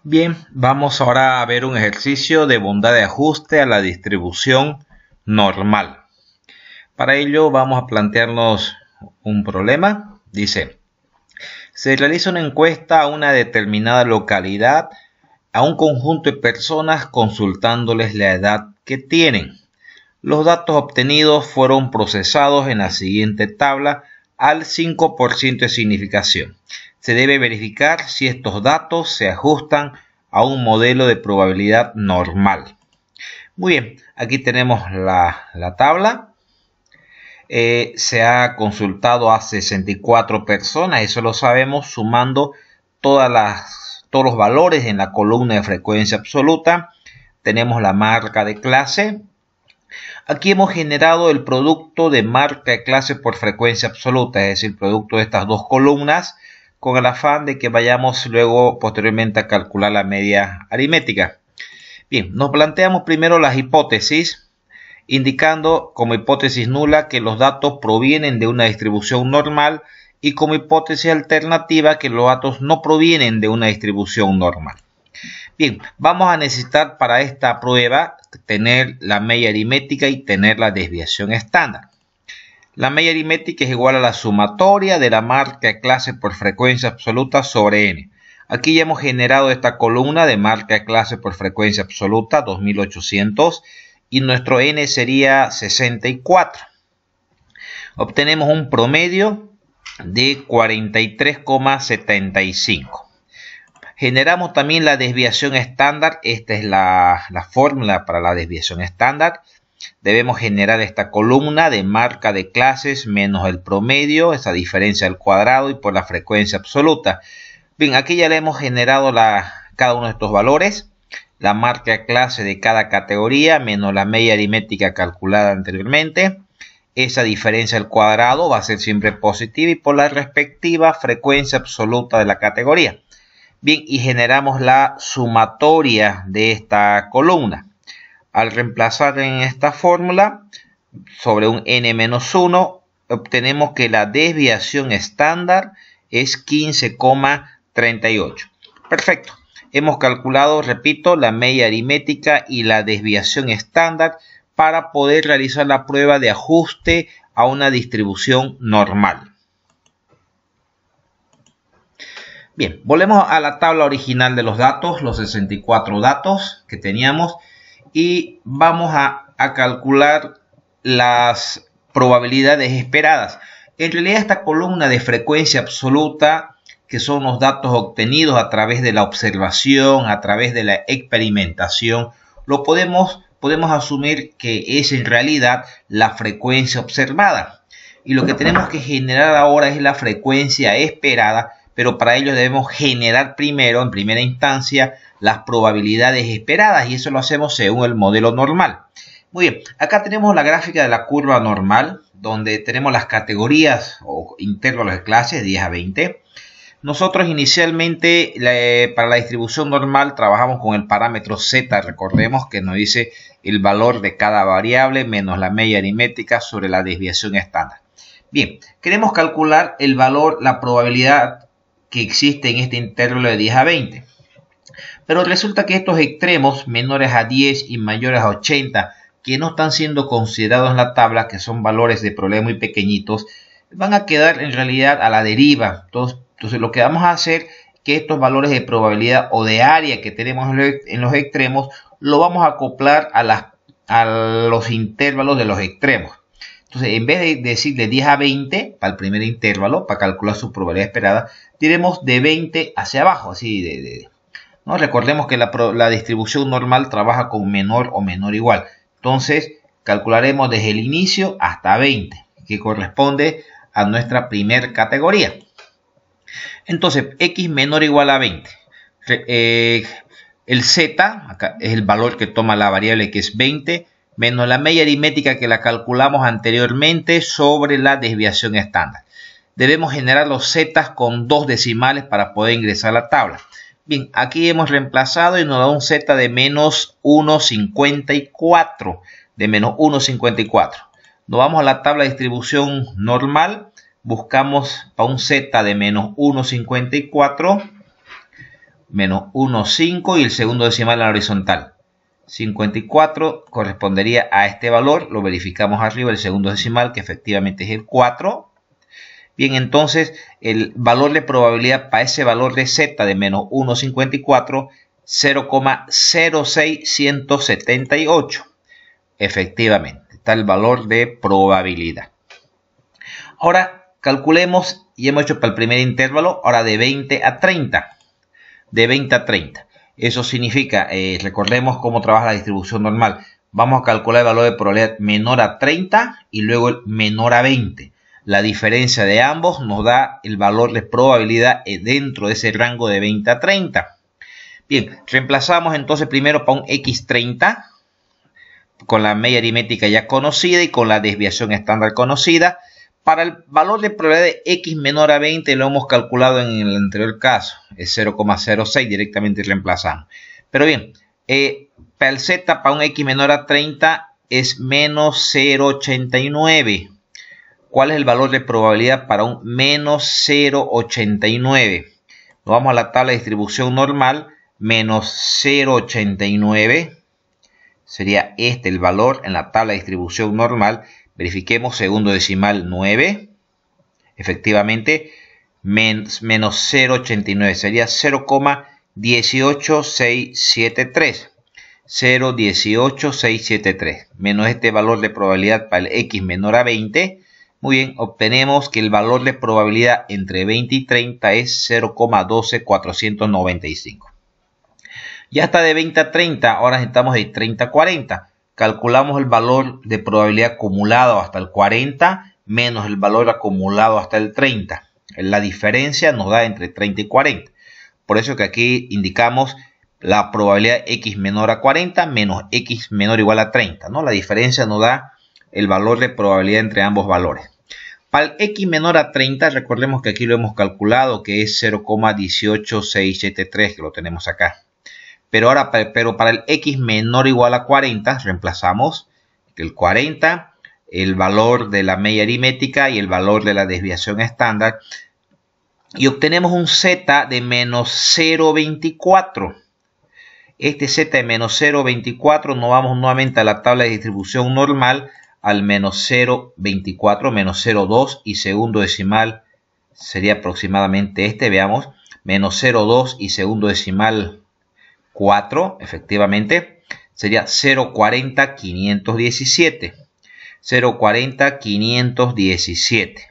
Bien, vamos ahora a ver un ejercicio de bondad de ajuste a la distribución normal. Para ello vamos a plantearnos un problema. Dice, se realiza una encuesta a una determinada localidad a un conjunto de personas consultándoles la edad que tienen. Los datos obtenidos fueron procesados en la siguiente tabla al 5% de significación. Se debe verificar si estos datos se ajustan a un modelo de probabilidad normal. Muy bien, aquí tenemos la tabla. Se ha consultado a 64 personas, eso lo sabemos sumando todos los valores en la columna de frecuencia absoluta. Tenemos la marca de clase. Aquí hemos generado el producto de marca de clase por frecuencia absoluta, es decir, el producto de estas dos columnas, con el afán de que vayamos luego posteriormente a calcular la media aritmética. Bien, nos planteamos primero las hipótesis, indicando como hipótesis nula que los datos provienen de una distribución normal y como hipótesis alternativa que los datos no provienen de una distribución normal. Bien, vamos a necesitar para esta prueba tener la media aritmética y tener la desviación estándar. La media aritmética es igual a la sumatoria de la marca de clase por frecuencia absoluta sobre n. Aquí ya hemos generado esta columna de marca de clase por frecuencia absoluta, 2800, y nuestro n sería 64. Obtenemos un promedio de 43,75. Generamos también la desviación estándar. Esta es la fórmula para la desviación estándar. Debemos generar esta columna de marca de clases menos el promedio, esa diferencia al cuadrado y por la frecuencia absoluta. Bien, aquí ya le hemos generado cada uno de estos valores. La marca de clase de cada categoría menos la media aritmética calculada anteriormente. Esa diferencia al cuadrado va a ser siempre positiva y por la respectiva frecuencia absoluta de la categoría. Bien, y generamos la sumatoria de esta columna. Al reemplazar en esta fórmula sobre un n-1, obtenemos que la desviación estándar es 15,38. Perfecto. Hemos calculado, repito, la media aritmética y la desviación estándar para poder realizar la prueba de ajuste a una distribución normal. Bien, volvemos a la tabla original de los datos, los 64 datos que teníamos, y vamos a calcular las probabilidades esperadas. En realidad esta columna de frecuencia absoluta, que son los datos obtenidos a través de la observación, a través de la experimentación, lo podemos asumir que es en realidad la frecuencia observada. Y lo que tenemos que generar ahora es la frecuencia esperada, pero para ello debemos generar primero, en primera instancia, las probabilidades esperadas, y eso lo hacemos según el modelo normal. Muy bien, acá tenemos la gráfica de la curva normal, donde tenemos las categorías o intervalos de clases, 10 a 20. Nosotros inicialmente, para la distribución normal, trabajamos con el parámetro z, recordemos que nos dice el valor de cada variable menos la media aritmética sobre la desviación estándar. Bien, queremos calcular el valor, la probabilidad que existe en este intervalo de 10 a 20. Pero resulta que estos extremos menores a 10 y mayores a 80, que no están siendo considerados en la tabla, que son valores de probabilidad muy pequeñitos, van a quedar en realidad a la deriva. Entonces lo que vamos a hacer es que estos valores de probabilidad o de área que tenemos en los extremos, lo vamos a acoplar a los intervalos de los extremos. Entonces, en vez de decir de 10 a 20 para el primer intervalo, para calcular su probabilidad esperada, diremos de 20 hacia abajo. Así ¿no? Recordemos que la distribución normal trabaja con menor o menor igual. Entonces, calcularemos desde el inicio hasta 20, que corresponde a nuestra primera categoría. Entonces, x menor o igual a 20. El z, acá es el valor que toma la variable que es 20, menos la media aritmética que la calculamos anteriormente sobre la desviación estándar. Debemos generar los z con 2 decimales para poder ingresar a la tabla. Bien, aquí hemos reemplazado y nos da un z de menos 1,54. De menos 1,54. Nos vamos a la tabla de distribución normal. Buscamos para un z de menos 1,54 menos 1,5 y el segundo decimal en la horizontal. 54 correspondería a este valor, lo verificamos arriba, el segundo decimal, que efectivamente es el 4. Bien, entonces el valor de probabilidad para ese valor de z de menos 1,54, 0,06178. Efectivamente, está el valor de probabilidad. Ahora calculemos, y hemos hecho para el primer intervalo, ahora de 20 a 30. De 20 a 30. Eso significa, recordemos cómo trabaja la distribución normal. Vamos a calcular el valor de probabilidad menor a 30 y luego el menor a 20. La diferencia de ambos nos da el valor de probabilidad dentro de ese rango de 20 a 30. Bien, reemplazamos entonces primero para un x30 con la media aritmética ya conocida y con la desviación estándar conocida. Para el valor de probabilidad de x menor a 20 lo hemos calculado en el anterior caso, es 0,06, directamente reemplazamos. Pero bien, para el z, para un x menor a 30 es menos 0,89. ¿Cuál es el valor de probabilidad para un menos 0,89? Nos vamos a la tabla de distribución normal, menos 0,89. Sería este el valor en la tabla de distribución normal. Verifiquemos segundo decimal 9. Efectivamente, menos 0,89 sería 0,18673. 0,18673 menos este valor de probabilidad para el x menor a 20. Muy bien, obtenemos que el valor de probabilidad entre 20 y 30 es 0,12495. Ya está de 20 a 30, ahora estamos de 30 a 40. Calculamos el valor de probabilidad acumulado hasta el 40 menos el valor acumulado hasta el 30. La diferencia nos da entre 30 y 40. Por eso que aquí indicamos la probabilidad x menor a 40 menos x menor o igual a 30, ¿no? La diferencia nos da el valor de probabilidad entre ambos valores. Para el x menor a 30, recordemos que aquí lo hemos calculado, que es 0,18673, que lo tenemos acá. Pero para el x menor o igual a 40, reemplazamos el 40, el valor de la media aritmética y el valor de la desviación estándar. Y obtenemos un z de menos 0,24. Este z de menos 0,24 nos vamos nuevamente a la tabla de distribución normal, al menos 0,24, menos 0,2 y segundo decimal sería aproximadamente este, veamos, menos 0,2 y segundo decimal 4, efectivamente, sería 0,40517. 0,40517.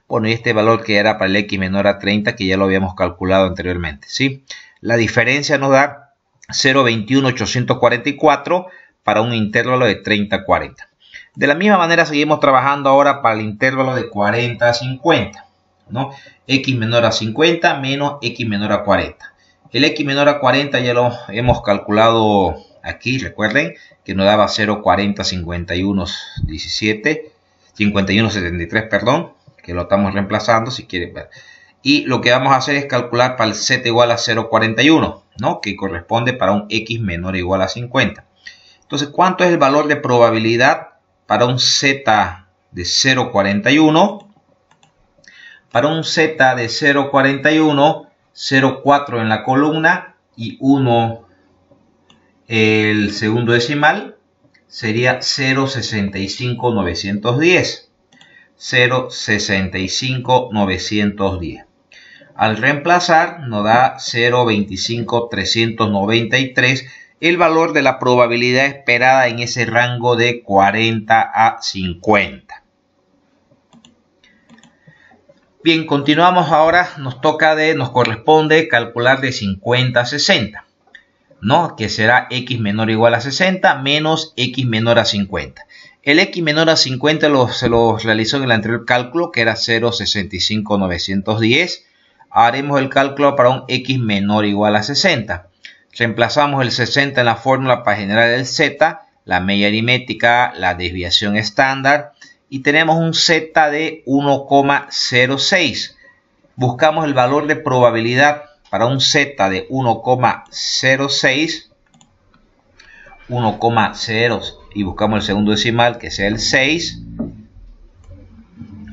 Bueno, y este valor quedará para el x menor a 30, que ya lo habíamos calculado anteriormente, ¿sí? La diferencia nos da 0,21844 para un intervalo de 30 a 40. De la misma manera seguimos trabajando ahora para el intervalo de 40 a 50, ¿no? X menor a 50 menos X menor a 40. El X menor a 40 ya lo hemos calculado aquí, recuerden que nos daba 0,405173, perdón, que lo estamos reemplazando si quieren ver. Y lo que vamos a hacer es calcular para el z igual a 0,41, ¿no? Que corresponde para un x menor o igual a 50. Entonces, ¿cuánto es el valor de probabilidad para un z de 0,41? Para un z de 0,41, 0,4 en la columna y 1 el segundo decimal, sería 0,65910. 0,65910. Al reemplazar nos da 0,25393, el valor de la probabilidad esperada en ese rango de 40 a 50. Bien, continuamos ahora, nos corresponde calcular de 50 a 60, ¿no? Que será x menor o igual a 60 menos x menor a 50. El x menor a 50 se lo realizó en el anterior cálculo, que era 0,65910. Haremos el cálculo para un x menor o igual a 60. Reemplazamos el 60 en la fórmula para generar el z, la media aritmética, la desviación estándar, y tenemos un z de 1,06. Buscamos el valor de probabilidad para un z de 1,06. 1,0 y buscamos el segundo decimal, que sea el 6,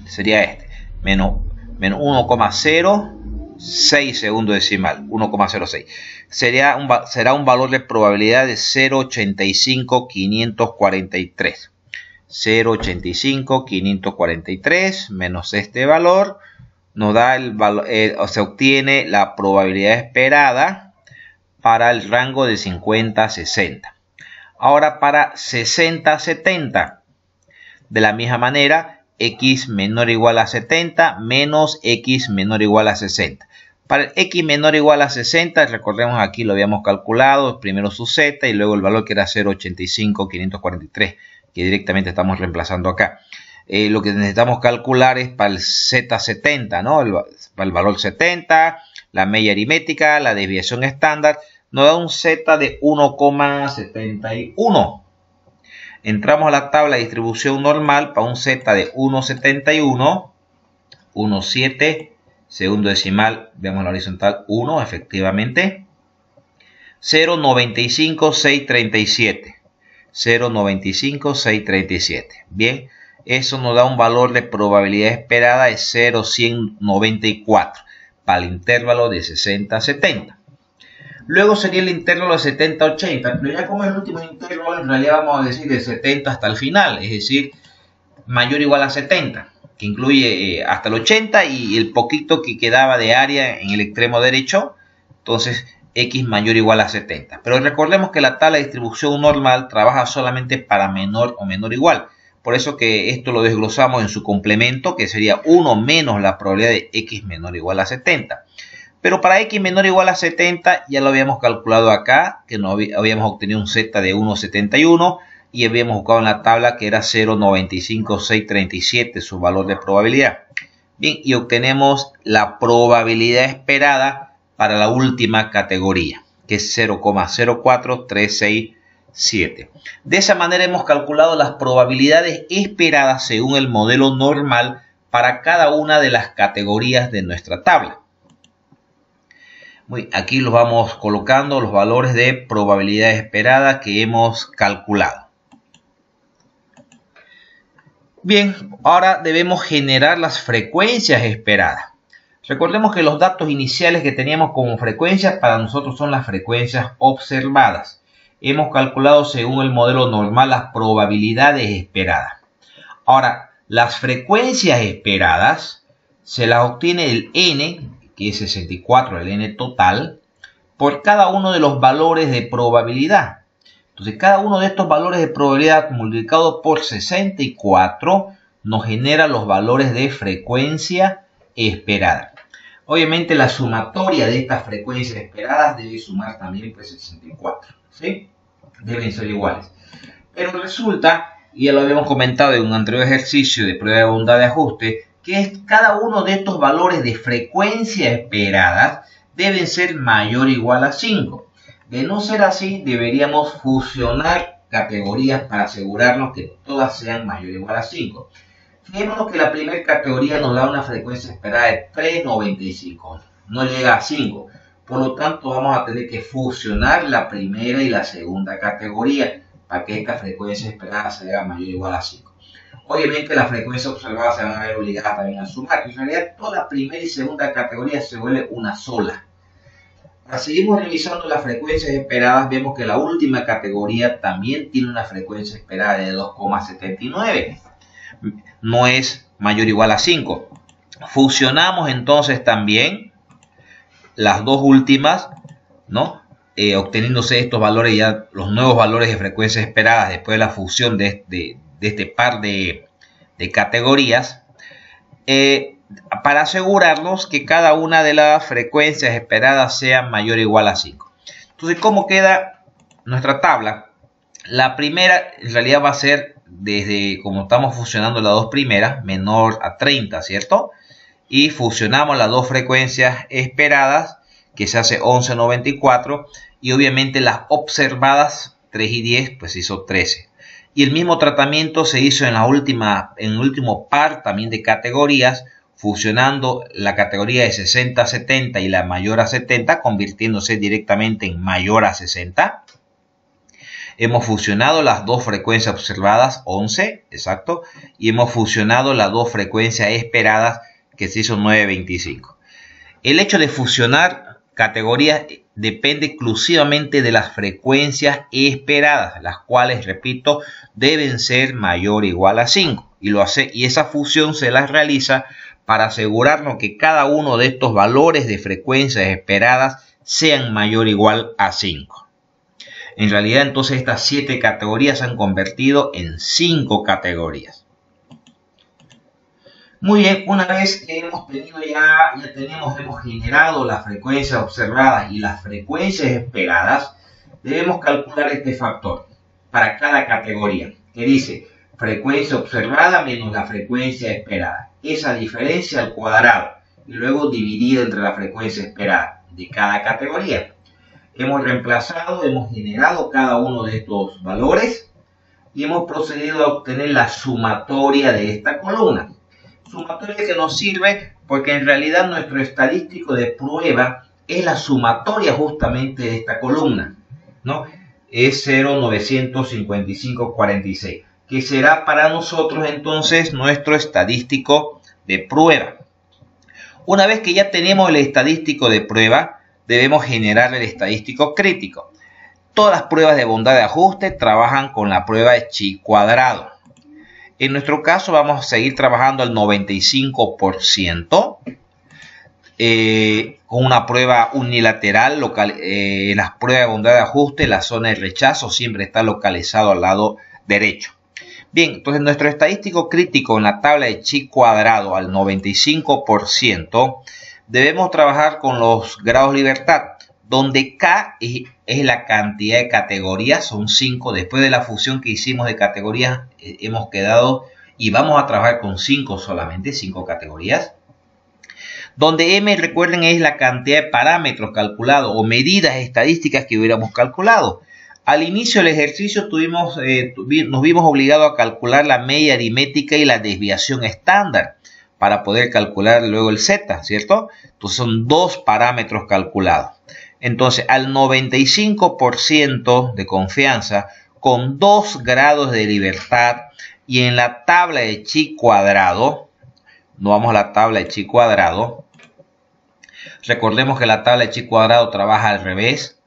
sería este, menos 1,0, 6 segundo decimal, 1,06. Será un valor de probabilidad de 0,85543. 0,85543 menos este valor nos da el valor, se obtiene la probabilidad esperada para el rango de 50 a 60. Ahora para 60 a 70, de la misma manera, x menor o igual a 70 menos x menor o igual a 60. Para el x menor o igual a 60, recordemos aquí lo habíamos calculado, primero su z y luego el valor que era 0,85543, que directamente estamos reemplazando acá. Lo que necesitamos calcular es para el z70, ¿no? Para el valor 70, la media aritmética, la desviación estándar, nos da un z de 1,71. Entramos a la tabla de distribución normal para un z de 1,71, 1,7, segundo decimal, veamos la horizontal, 1, efectivamente, 0,95637, 0,95637. Bien, eso nos da un valor de probabilidad esperada de 0,194 para el intervalo de 60 a 70. Luego sería el intervalo de 70 a 80, pero ya como el último intervalo, en realidad vamos a decir de 70 hasta el final, es decir, mayor o igual a 70, que incluye hasta el 80 y el poquito que quedaba de área en el extremo derecho, entonces x mayor o igual a 70. Pero recordemos que la tabla de distribución normal trabaja solamente para menor o menor o igual. Por eso que esto lo desglosamos en su complemento, que sería 1 menos la probabilidad de x menor o igual a 70. Pero para x menor o igual a 70 ya lo habíamos calculado acá, que habíamos obtenido un z de 1,71 y habíamos buscado en la tabla que era 0,95637 su valor de probabilidad. Bien, y obtenemos la probabilidad esperada para la última categoría, que es 0,04367. De esa manera hemos calculado las probabilidades esperadas según el modelo normal para cada una de las categorías de nuestra tabla. Aquí los vamos colocando los valores de probabilidad esperada que hemos calculado. Bien, ahora debemos generar las frecuencias esperadas. Recordemos que los datos iniciales que teníamos como frecuencias para nosotros son las frecuencias observadas. Hemos calculado según el modelo normal las probabilidades esperadas. Ahora, las frecuencias esperadas se las obtiene el n, que es 64, el n total, por cada uno de los valores de probabilidad. Entonces, cada uno de estos valores de probabilidad multiplicado por 64 nos genera los valores de frecuencia esperada. Obviamente, la sumatoria de estas frecuencias esperadas debe sumar también pues 64, ¿sí? Deben ser iguales. Pero resulta, y ya lo habíamos comentado en un anterior ejercicio de prueba de bondad de ajuste, que cada uno de estos valores de frecuencia esperadas deben ser mayor o igual a 5. De no ser así, deberíamos fusionar categorías para asegurarnos que todas sean mayor o igual a 5. Fijémonos que la primera categoría nos da una frecuencia esperada de 3,95. No llega a 5. Por lo tanto, vamos a tener que fusionar la primera y la segunda categoría para que esta frecuencia esperada sea mayor o igual a 5. Obviamente las frecuencias observadas se van a ver obligadas también a sumar. En realidad toda la primera y segunda categoría se vuelve una sola. Ahora seguimos revisando las frecuencias esperadas. Vemos que la última categoría también tiene una frecuencia esperada de 2,79. No es mayor o igual a 5. Fusionamos entonces también las dos últimas, ¿no? Obteniéndose estos valores ya, los nuevos valores de frecuencias esperadas después de la fusión de este par de categorías, para asegurarnos que cada una de las frecuencias esperadas sea mayor o igual a 5. Entonces, ¿cómo queda nuestra tabla? La primera en realidad va a ser desde, como estamos fusionando las dos primeras, menor a 30, ¿cierto? Y fusionamos las dos frecuencias esperadas, que se hace 11,94, y obviamente las observadas, 3 y 10, pues hizo 13. Y el mismo tratamiento se hizo en el último par también de categorías, fusionando la categoría de 60 a 70 y la mayor a 70, convirtiéndose directamente en mayor a 60. Hemos fusionado las dos frecuencias observadas, 11, exacto, y hemos fusionado las dos frecuencias esperadas, que se hizo 9,25. El hecho de fusionar categorías depende exclusivamente de las frecuencias esperadas, las cuales, repito, deben ser mayor o igual a 5. Y esa fusión se las realiza para asegurarnos que cada uno de estos valores de frecuencias esperadas sean mayor o igual a 5. En realidad, entonces, estas 7 categorías se han convertido en 5 categorías. Muy bien, una vez que hemos tenido hemos generado las frecuencias observadas y las frecuencias esperadas, debemos calcular este factor para cada categoría, que dice frecuencia observada menos la frecuencia esperada. Esa diferencia al cuadrado y luego dividida entre la frecuencia esperada de cada categoría. Hemos reemplazado, hemos generado cada uno de estos valores y hemos procedido a obtener la sumatoria de esta columna. Sumatoria que nos sirve porque en realidad nuestro estadístico de prueba es la sumatoria justamente de esta columna, ¿no? Es 0,955,46, que será para nosotros entonces nuestro estadístico de prueba. Una vez que ya tenemos el estadístico de prueba, debemos generar el estadístico crítico. Todas las pruebas de bondad de ajuste trabajan con la prueba de chi cuadrado. En nuestro caso vamos a seguir trabajando al 95%. Con una prueba unilateral, las pruebas de bondad de ajuste, la zona de rechazo siempre está localizado al lado derecho. Bien, entonces nuestro estadístico crítico en la tabla de chi cuadrado al 95%, debemos trabajar con los grados de libertad, donde K es la cantidad de categorías, son 5. Después de la fusión que hicimos de categorías, hemos quedado y vamos a trabajar con 5 solamente, 5 categorías. Donde M, recuerden, es la cantidad de parámetros calculados o medidas estadísticas que hubiéramos calculado. Al inicio del ejercicio nos vimos obligados a calcular la media aritmética y la desviación estándar para poder calcular luego el Z, ¿cierto? Entonces son 2 parámetros calculados. Entonces, al 95% de confianza, con 2 grados de libertad y en la tabla de chi cuadrado, no vamos a la tabla de chi cuadrado. Recordemos que la tabla de chi cuadrado trabaja al revés.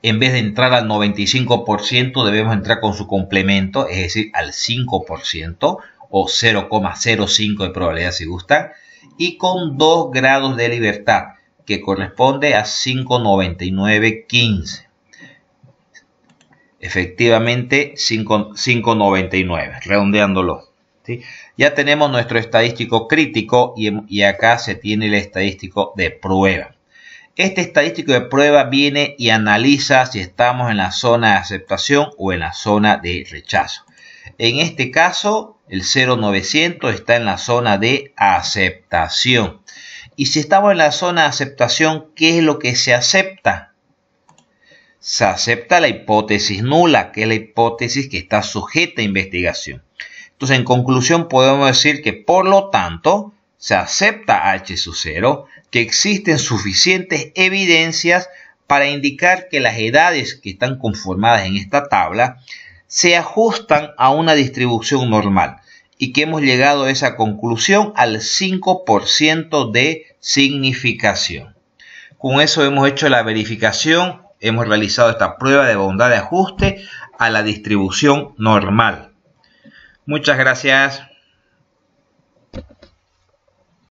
En vez de entrar al 95%, debemos entrar con su complemento, es decir, al 5% o 0,05 de probabilidad si gustan, y con 2 grados de libertad, que corresponde a 5,9915. Efectivamente, 5,99, redondeándolo, ¿sí? Ya tenemos nuestro estadístico crítico y acá se tiene el estadístico de prueba. Este estadístico de prueba viene y analiza si estamos en la zona de aceptación o en la zona de rechazo. En este caso, el 0,900 está en la zona de aceptación. Y si estamos en la zona de aceptación, ¿qué es lo que se acepta? Se acepta la hipótesis nula, que es la hipótesis que está sujeta a investigación. Entonces, en conclusión, podemos decir que, por lo tanto, se acepta H sub 0, que existen suficientes evidencias para indicar que las edades que están conformadas en esta tabla se ajustan a una distribución normal y que hemos llegado a esa conclusión al 5% de significación. Con eso hemos hecho la verificación, hemos realizado esta prueba de bondad de ajuste a la distribución normal. Muchas gracias.